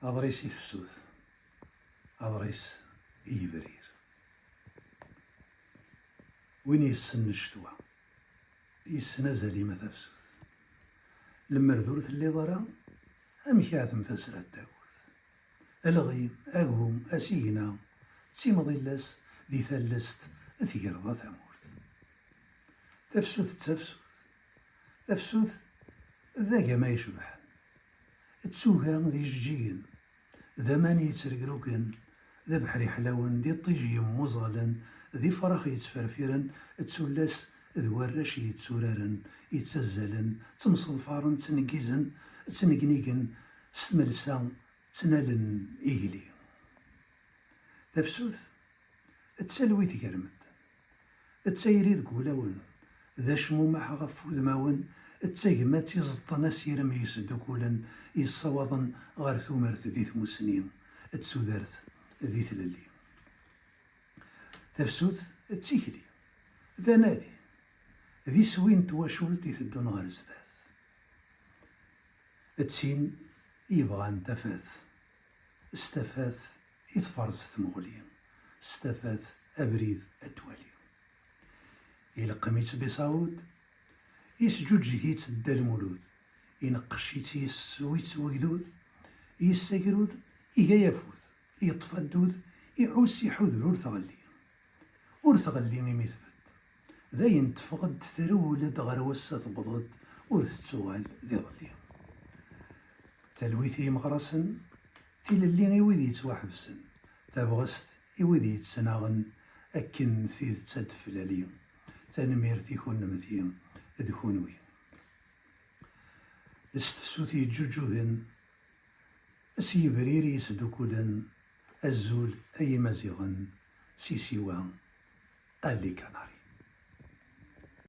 أضريس يتفسوث أضريس يبرير وين يسن الشتوى يسنازل ما تفسوث لما رذورت اللي ضرا أمكاثم فسرة التاوث الغيم أقوم أسينا تسيمضي اللاس ذي ثلست ثقرضة ثمورث تفسوث ذاك ما يشبح تسوها ذي جيجين ذا ماني يترقروكن ذا بحري حلاون ذي طيجي مزغلا ذي فراخ يتفرفرن تسولاس ذوارش يتسورارن يتسزلن تمصنفارن تنقيزن تنقنيقن ستملسا تنالن إيقلي تفسوث تسلوي تقرمد تسيري ذكولاون ذا شمومح غف وذماون تساقما تيزطنا سيرم يسدوكولن يصوضن غار ثومرث ذي ثموسنين تسودرث ذي ثللي تفسوث تسيكلي ذا نادي ذي سوين تواشولت يثدون غار الزداث تسين يبغان تفاث استفاث يتفرز ثمغلي استفاث أبريد أتوالي يلقميت بصاود يسجد جهيت الدال مولود ينقشيت يسويت وقدود يساقرود إيجا يفوذ يطفى الدود يعوس يحوذ ور تغلي ميمي ثبت ذا ينتفقد ثرولد غير وسا تبضد ور تسوال ذي ظلي تلويثي مغرسن تيللي ويدي يتواحبسن تبغست يويدي يتسناغن أكن ثيذ تدفلالي تنميرتي كون مثيم ذكونوي استفسوثي جوجوهن أسي بريري يسدوكولن الزول أي مزيغن سيسيوان اللي كناري.